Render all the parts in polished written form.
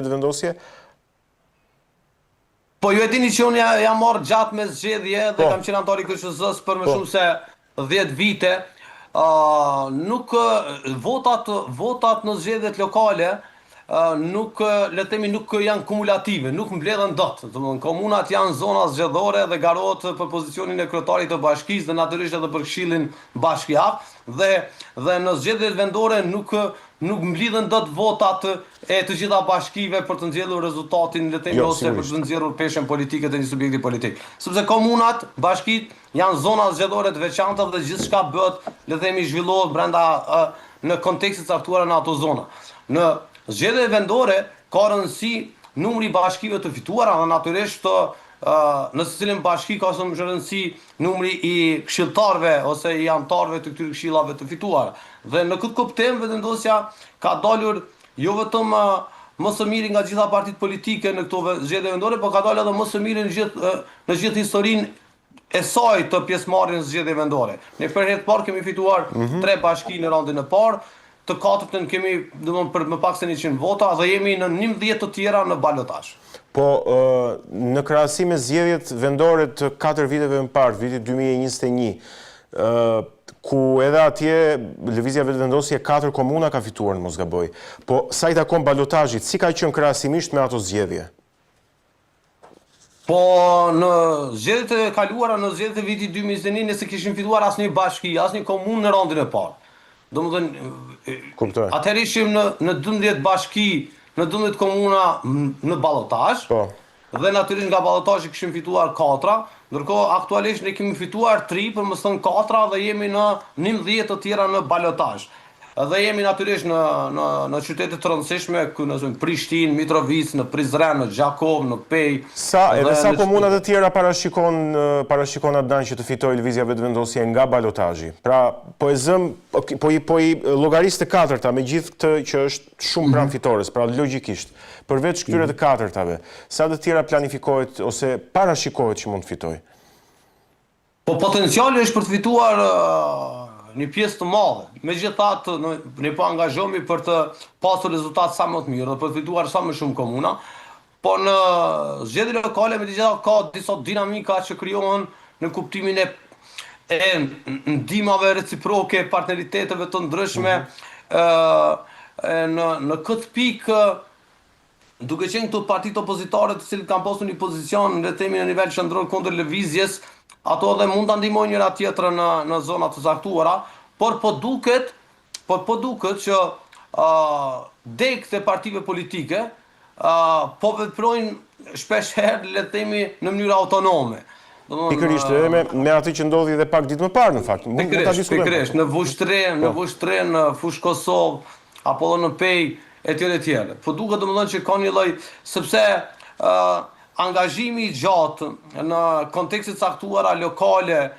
vendosje? Po ju e dini që unë jam marrë gjatë me zgjedhje dhe kam qenë antar i KSZ-s për më shumë se 10 vite. Votat në zgjedhjet lokale nuk le të themi nuk janë kumulative, nuk mbledhen dot. Domethënë komunat janë zona zgjedhore dhe garohet për pozicionin e kryetarit të bashkisë dhe natyrisht edhe për këshillin bashkiak dhe në zgjedhjet vendore nuk mblidhen dot votat e të gjitha bashkive për të nxjerrur rezultatin le të themi ose për të nxjerrur peshën politike të një subjekti politik. Sepse komunat, bashkitë janë zona zgjedhore të veçanta dhe gjithçka bëhet le të themi zhvillohet brenda në kontekstet caktuara në ato zona. Në zgjedhjet vendore ka rëndësi numri i bashkive të fituara dhe natyrisht në secilin bashki ka shumë rëndësi numri i këshilltarëve ose i anëtarëve të këtyre këshillave të fituara. Dhe në këtë kuptim vendosja ka dalur jo vetëm më së miri nga gjitha partitë politike në këto zgjedhje vendore, por ka dalur edhe më së miri në gjithë historinë e saj të pjesëmarrjes në zgjedhje vendore. Ne për herë të parë kemi fituar 3 bashki në raundin e parë, të katërtën kemi domthonë për më pak se 100 vota dhe jemi në 11 të tjera në balotazh. Po në krahasim me zgjedhjet vendore të 4 viteve më parë, vitit 2021, ku edhe atje lëvizja vetëvendosje 4 komuna ka fituar në mos gaboj. Po sa i takon balotazhit, si ka qenë krahasimisht me ato zgjedhje? Po në zgjedhjet e kaluara, në zgjedhjet e vitit 2021 ne s'kishim fituar asnjë bashki, asnjë komunë në raundin e parë. Domethënë atëherë ishim në 12 bashki, në 12 komuna në ballotazh. Dhe natyrisht nga ballotazhi kishim fituar 4, ndërkohë aktualisht ne kemi fituar 3 për mos thënë 4 dhe jemi në 11 të tjera në balotazh. Dhe jemi natyrisht në qytete të rëndësishme, ku në Prishtinë, Mitrovic, në Prizren, në Gjakov, në Pej. Sa komuna të tjera parashikon Adnan që të fitojë lëvizja vetëvendosje nga balotazhi? Pra, po i llogarisë të katërta me gjithë këtë që është shumë pranë fitores, pra logjikisht, përveç këtyre të katërtave, sa të tjera planifikohet ose parashikohet që mund të fitojë? Po potenciali është për të fituar një pjesë të madhe. Megjithatë, ne po angazhohemi për të pasur rezultat sa më të mirë dhe për të fituar sa më shumë komuna, po në zgjedhjet lokale megjithatë ka disa dinamika që krijohen në kuptimin e ndihmave reciproke, partneriteteve të ndryshme. Në këtë pikë, duke qenë këto partitë opozitare të cilët kanë pasur një pozicion le të themi në nivel qendror kundër lëvizjes, ato edhe mund ta ndihmojnë njëra tjetrën në zona të caktuara, por po duket që degët e partive politike po veprojnë shpesh herë le të themi në mënyrë autonome. Pikërisht edhe me atë që ndodhi edhe pak ditë më parë në fakt. Pikërisht në Vushtrën, në Fushë Kosovë apo në Pej etj. Po duket domethënë që ka një lloj sepse angazhimi i gjatë në kontekstet caktuara lokale,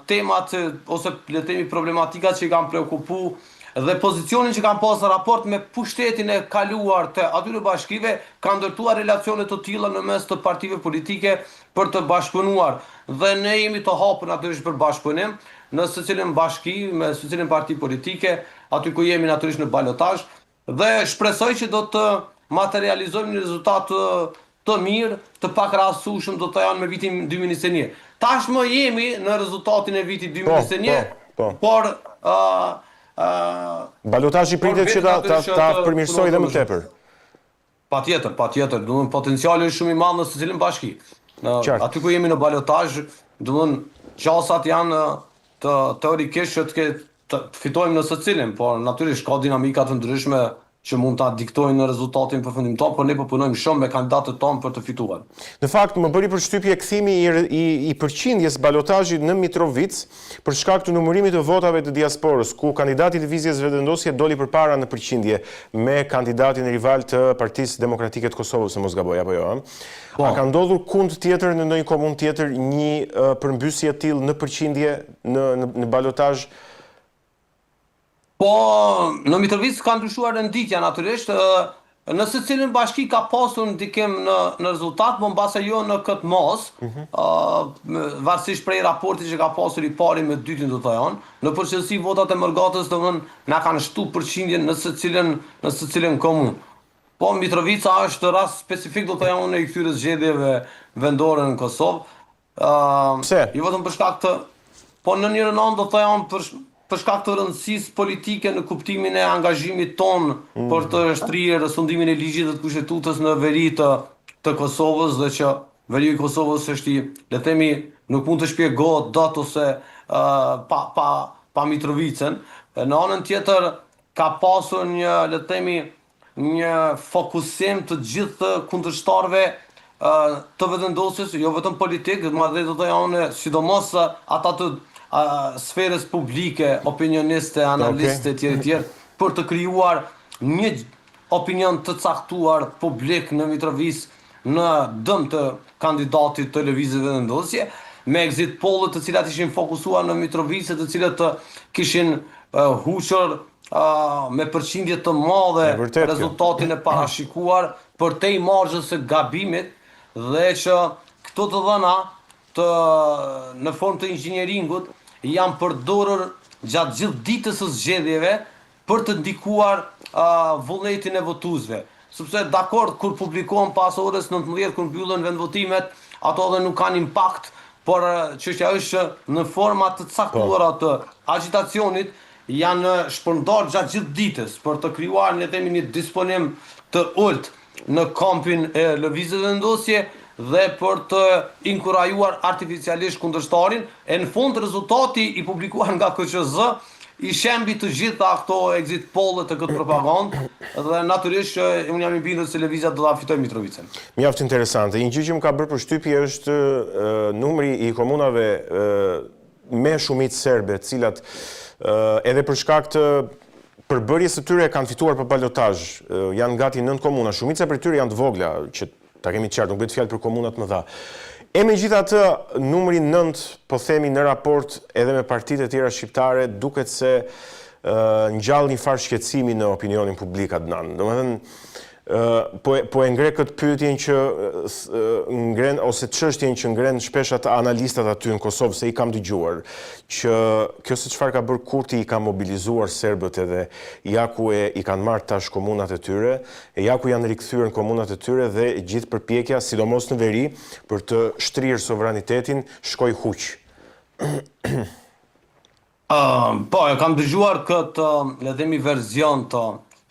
temat ose le të themi problematikat që i kanë preokupu dhe pozicionin që kanë pasur raport me pushtetin e kaluar të atyre bashkive kanë ndërtuar relacione të tilla në mes të partive politike për të bashkëpunuar. Dhe ne jemi të hapur natyrisht për bashkëpunim në secilin bashki me secilin parti politike, aty ku jemi natyrisht në balotazh dhe shpresoj që do të materializojmë një rezultat të mirë, të pakrahasueshëm do të janë me vitin 2021. Tashmë jemi në rezultatin e vitit 2021, por balotazhi pritet që ta përmirësojë edhe më tepër. Patjetër, domethënë potenciali është shumë i madh në secilin bashki. Aty ku jemi në balotazh, domethënë qasat janë teorikisht që të fitojmë në secilin, por natyrisht ka dinamika të ndryshme që mund ta diktojnë në rezultatin përfundimtar, por ne po punojmë shumë me kandidatët tonë për të fituar. Në fakt, më bëri përshtypje kthimi i përqindjes balotazhit në Mitrovic për shkak të numërimit të votave të diasporës, ku kandidati i lëvizjes vetëvendosje doli përpara në përqindje me kandidatin rival të Partisë Demokratike të Kosovës, mos gaboj apo jo? A ka ndodhur kund tjetër në ndonjë komunë tjetër një përmbysje e tillë në përqindje në balotazh? Po, në Mitrovic ka ndryshuar renditja natyrisht, në secilin bashki ka pasur ndikim në rezultat, por mbase jo në këtë mos, varësisht prej raportit që ka pasur i pari me dytin do të thonë. Në përgjithësi votat e Mërgatës domethënë na kanë shtu përqindjen në secilin komunë. Po, Mitrovica është rast specifik, do të thoya unë, i këtyre zgjedhjeve vendore në Kosovë. Pse? Jo vetëm për shkak të, po në një rënon do të thoya unë për shkak të rëndësisë politike në kuptimin e angazhimit ton për të shtrirë sundimin e ligjit dhe të kushtetues në veri të Kosovës, dhe që veriu i Kosovës është i, le të themi, nuk mund të shpjegohet dot ose pa Mitrovicën. Në anën tjetër ka pasur një, le të themi, një fokusim të gjithë kundërshtarëve të vendosjes, jo vetëm politik, madje do të thonë sidomos ata të sferës publike, opinioniste, analiste, tjerë, për të krijuar një opinion të caktuar publik në Mitrovicë në dëm të kandidatit të lëvizjeve vendosje, me exit pollet të cilat ishin fokusuar në Mitrovicë, të cilët kishin huqur me përqindje të madhe rezultatin e parashikuar përtej margjës së gabimit, dhe që këto të dhëna në formë të inxhinieringut janë përdorur gjatë gjithë ditës së zgjedhjeve për të ndikuar vullnetin e votuesve. Sepse dakord, kur publikohen pas orës 19 kur mbyllen vendvotimet, ato edhe nuk kanë impakt, por çështja është në forma të caktuara të agitacionit janë shpërndar gjatë gjithë ditës për të krijuar, le të themi, një disponim të ulët në kampin e lëvizjeve vendosje dhe për të inkurajuar artificialisht kundërshtarin. E në fund rezultati i publikuar nga KQZ i shembi të gjitha këto exit pollet të këtë propagandë, dhe natyrisht unë jam i bindur se lëvizja do ta fitojë Mitrovicën. Mjaft interesante. Një gjë që më ka bërë përshtypje është numri i komunave me shumicë serbe, të cilat edhe për shkak të përbërjes së tyre kanë fituar për balotazh. Janë gati 9 komuna, shumica prej tyre janë të vogla, që ta kemi qartë, nuk bëhet fjalë për komunat më dha. E megjithatë, numri 9, po themi, në raport edhe me partitë e tjera shqiptare, duket se ngjall një farë shqetësimi në opinionin publik, Adnan. Domethënë, po e ngre këtë pyetjen që ngren, ose çështjen që ngren shpesh ata analistat aty në Kosovë, se i kam dëgjuar që kjo se çfarë ka bërë Kurti, i ka mobilizuar serbët edhe ja ku i kanë marrë tash komunat e tyre, ja ku janë rikthyer në komunat e tyre, dhe gjithë përpjekja, sidomos në veri, për të shtrirë sovranitetin, shkoi huq. Po, e kam dëgjuar këtë, le të themi, verzion të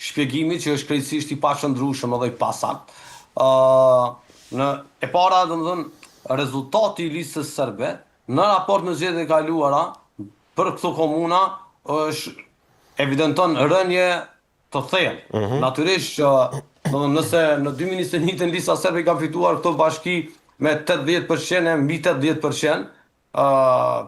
shpjegimit që është krejtësisht i pashëndrueshëm edhe i pasakt. E para, domethënë, rezultati i listës serbe në raport me zgjedhjet e kaluara për këto komuna është evidenton rënje të thellë. Natyrisht që nëse në 2021 lista serbe ka fituar këto bashki me 80% e mbi 80%,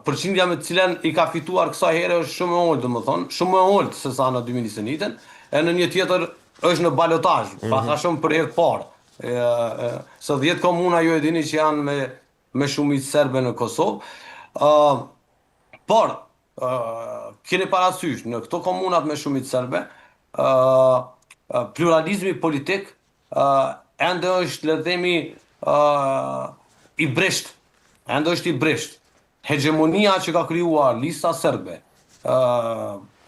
përqindja me të cilën i ka fituar kësaj here është shumë e ulët, domethënë, shumë e ulët se sa në 2021. E në një tjetër është në balotazh, ka shumë për herë të parë. Së 10 komuna ju e dini që janë me shumicë serbe në Kosovë. Por, keni parasysh, në këto komunat me shumicë serbe, pluralizmi politik ende është, le të themi, i brisht. Ende është i brisht. Hegemonia që ka krijuar lista serbe,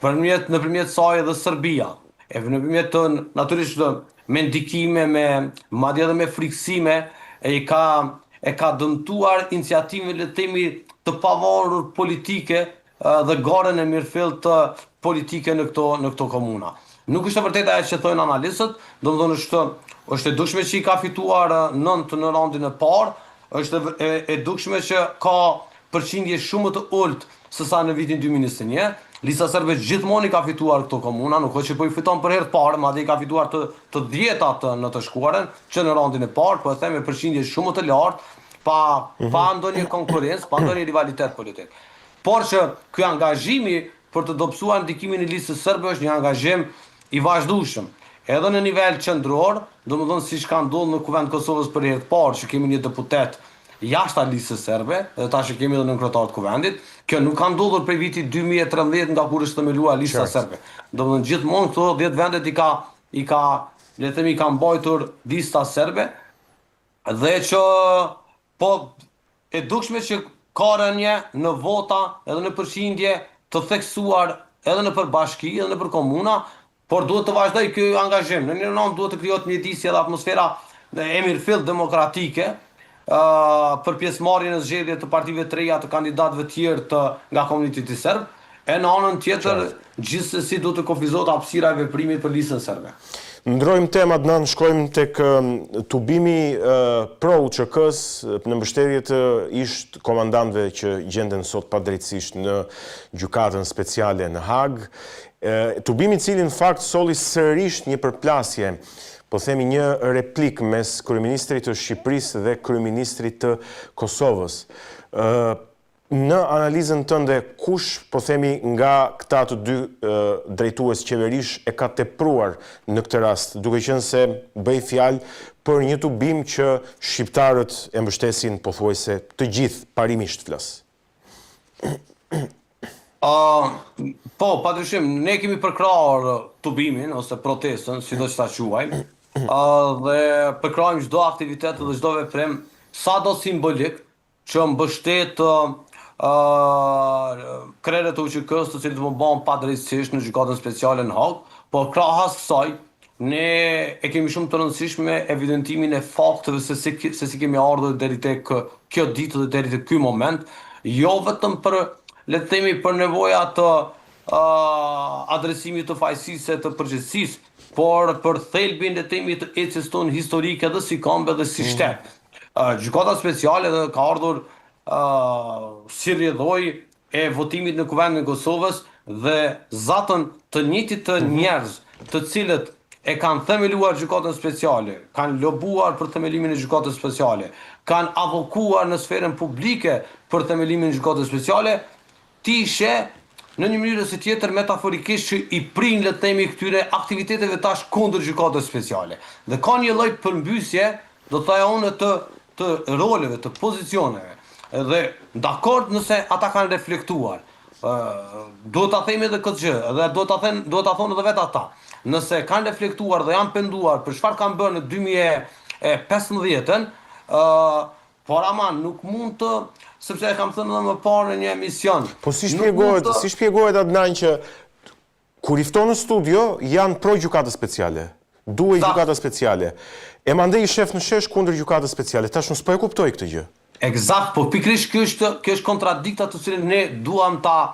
nëpërmjet saj edhe Serbia, nëpërmjet natyrisht me ndikime, madje edhe me friksime, e ka dëmtuar iniciativën, le të themi, të pavarur politike dhe garën e mirëfillt të politike në këto komuna. Nuk është e vërtetë ajo që thonë analistët, domethënë është e dukshme që i ka fituar 9 në raundin e parë, është e dukshme që ka përqindje shumë të ulët se sa në vitin 2021. Lista serbe gjithmonë i ka fituar këto komuna, nuk është që po i fiton për herë të parë, madje i ka fituar të 10-at në të shkuarën, që në raundin e parë, po e them me përqindje shumë të lartë, pa ndonjë konkurrencë, pa ndonjë rivalitet politik. Por që ky angazhimi për të dobësuar ndikimin e listës serbe është një angazhim i vazhdueshëm. Edhe në nivel qendror, domethënë siç ka ndodhur në Kuvend Kosovës për herë të parë, që kemi një deputet jashtë listës serbe, dhe tash kemi edhe në kryetar të Kuvendit. Kjo nuk ka ndodhur prej vitit 2013 nga kur është themeluar lista serbe. Domethënë gjithmonë këto 10 vendet le të themi, ka mbajtur lista serbe, dhe që po e dukshme që ka rënje në vota edhe në përqindje të theksuar edhe në përbashki edhe në për komuna, por duhet të vazhdoj ky angazhim. Në një anë duhet të krijohet mjedisje dhe atmosfera e mirëfill demokratike për pjesëmarrjen në zgjedhje të partive të reja të kandidatëve të tjerë nga komuniteti serb. E në anën tjetër, gjithsesi duhet të kufizohet hapësira e veprimit për listën serbe. Ndrojmë temat, shkojmë tek tubimi pro UÇK-s në mbështetje të ish komandantëve që gjenden sot padrejtësisht në gjykatën speciale në Hag. Tubimi i cili në fakt solli sërish një përplasje, po themi një replik mes kryeministrit të Shqipërisë dhe kryeministrit të Kosovës. Në analizën tënde, kush, po themi, nga këta të dy drejtues qeverish e ka tepruar në këtë rast, duke qenë se bëj fjalë për një tubim që shqiptarët e mbështesin pothuajse të gjithë, parimisht flas? Po, padyshim, ne kemi përkrahur tubimin ose protestën, sido që ta quajmë, dhe përkrahim çdo aktivitet dhe çdo veprim sado simbolik që mbështet krerët e UÇK-s të cilët më bën padrejtësisht në gjykatën speciale në Hag, por krahas kësaj ne e kemi shumë të rëndësishme evidentimin e fakteve se si kemi ardhur deri tek kjo ditë dhe deri tek ky moment, jo vetëm për, le të themi, për nevoja të adresimit të fajësisë të përgjegjësisë, por për thelbin, le të themi, të ecjes tonë historike dhe si kombë dhe si shtet. Gjykata speciale ka ardhur si rrjedhoj e votimit në Kuvendin e Kosovës dhe zatën të njëjtit të njerëz të cilët e kanë themeluar gjykatën speciale, kanë lobuar për themelimin e gjykatës speciale, kanë avokuar në sferën publike për themelimin e gjykatës speciale, ti she në një mënyrë ose tjetër metaforikisht që i prin, le të themi, këtyre aktiviteteve tash kundër gjykatës speciale. Dhe ka një lloj përmbysje, do thoya unë, të roleve, të pozicioneve. Dhe dakord nëse ata kanë reflektuar. Duhet ta themi edhe këtë gjë, dhe duhet ta thonë edhe vetë ata. Nëse kanë reflektuar dhe janë penduar për çfarë kanë bërë në 2015-ën, por ama nuk mund të, sepse e kam thënë edhe më parë në një emision. Po si shpjegohet Adnan që kur i fton në studio janë pro gjykatës speciale, duhet gjykata speciale. E mandej i shef në shesh kundër gjykatës speciale. Tash unë s'po e kuptoj këtë gjë. Eksakt, po pikrisht kjo është kontradikta të cilën ne duam ta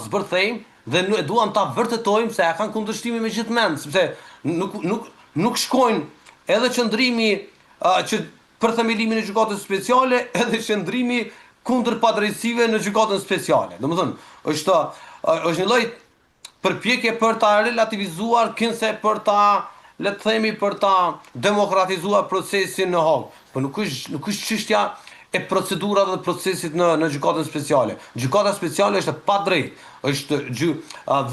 zbërthejmë dhe ne duam ta vërtetojmë se ja kanë kundërshtime me gjithë mend, sepse nuk shkojnë edhe qëndrimi që për themelimin e gjykatës speciale, edhe qëndrimi kundër padrejtësive në gjykatën speciale. Domethënë, është një lloj përpjekje për ta relativizuar kinse për ta, le të themi, për ta demokratizuar procesin në Hag. Po nuk është çështja e procedurave dhe procesit në gjykatën speciale. Gjykata speciale është pa drejt, është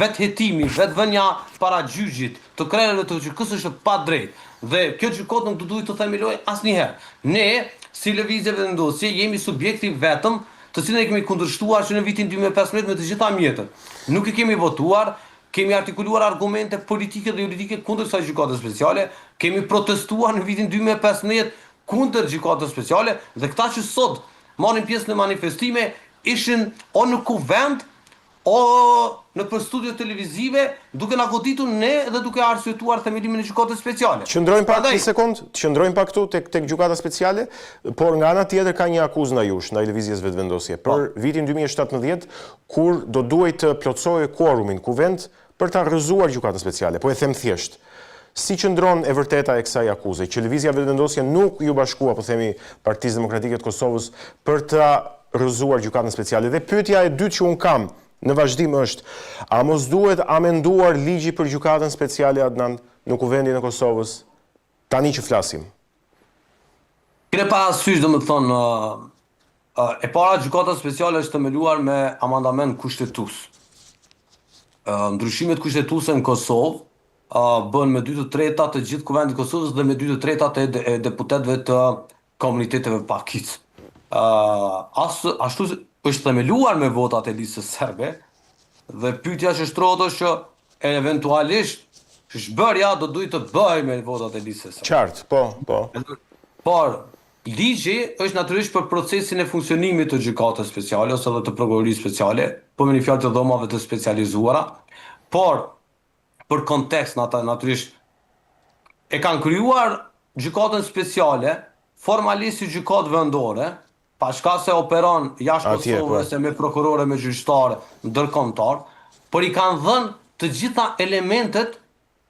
vetë hetimi, vetë vënia para gjyqit të krerëve të UÇK-s është pa drejt. Dhe kjo gjykatë nuk duhet të themelojë asnjëherë. Ne, si lëvizje vendosje, jemi subjekti vetëm të cilën e kemi kundërshtuar që në vitin 2015 me të gjitha mjetët. Nuk i kemi votuar, kemi artikuluar argumente politike dhe juridike kundër kësaj gjykate speciale, kemi protestuar në vitin 2015 kundër gjykatës speciale dhe këta që sot marrin pjesë në manifestime ishin o në kuvend o në për studio televizive duke na goditur ne dhe duke arsyetuar themelimin e gjykatës speciale. Qëndrojmë pak një sekond, qëndrojmë pak këtu tek gjykata speciale, por nga ana tjetër ka një akuzë ndaj jush, ndaj lëvizjes vetëvendosje për vitin 2017 kur do duhej të plotësojë quorumin kuvend për ta rrëzuar gjykatën speciale. Po e them thjesht. Si qëndron e vërteta e kësaj akuze, që lëvizja vetëvendosje nuk ju bashkua, po themi, Partisë Demokratike të Kosovës për ta rrëzuar gjykatën speciale. Dhe pyetja e dytë që un kam në vazhdim është, a mos duhet amenduar ligji për gjykatën speciale, Adnan, në Kuvendin e Kosovës, tani që flasim? Kire parasysh, domethënë, e para gjykata speciale është themeluar me amandament kushtetues. Ndryshimet kushtetuese në Kosovë bën me 2/3 të gjithë Kuvendit të Kosovës dhe me 2/3 e deputetëve të komuniteteve pakicë. Ashtu është themeluar me votat e listës serbe dhe pyetja që shtrohet është që eventualisht shbërja do duhet të bëhej me votat e listës serbe. Qartë, po. Por ligji është natyrisht për procesin e funksionimit të gjykatës speciale ose edhe të prokurorisë speciale, po me një fjalë të dhomave të specializuara, por për kontekst natyrisht e kanë krijuar gjykatën speciale, formalisht si gjykatë vendore, pa shka se operon jashtë Atje, Kosovës po. e me prokurore, me gjyqtare ndërkombëtar, por i kanë dhënë të gjitha elementet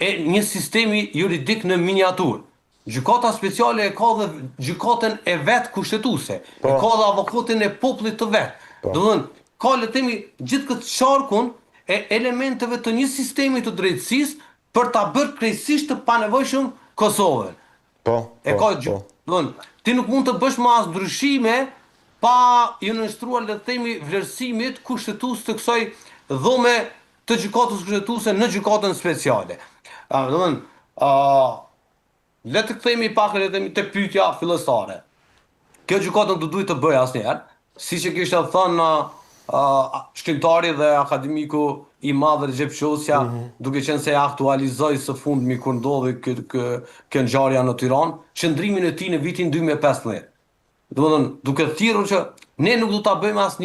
e një sistemi juridik në miniaturë. Gjykata speciale e ka dhe gjykatën e vet kushtetuese, Po. e ka dhe avokatin e popullit të vet. Po. Do të thënë, ka le të themi gjithë këtë qarkun e elementeve të një sistemi të drejtësisë për ta bërë krejtësisht të panevojshëm Kosovën. Po, E po, ka po. gjë. Do të thënë, ti nuk mund të bësh më as ndryshime pa i nënshtruar le të themi vlerësimit kushtetues të kësaj dhome të gjykatës kushtetuese në gjykatën speciale. Do të thënë, le të kthehemi pak le të themi te pyetja fillestare. Kjo gjykatë nuk do duhet të bëj asnjëherë, siç e kishte thënë shkrimtari dhe akademiku i madh Recep Qosja, duke qenë se e aktualizoi së fundmi kur ndodhi kjo ngjarja në Tiranë, qëndrimin e tij në vitin 2015. Domethënë, duke thirrur që ne nuk do ta bëjmë asnjëherë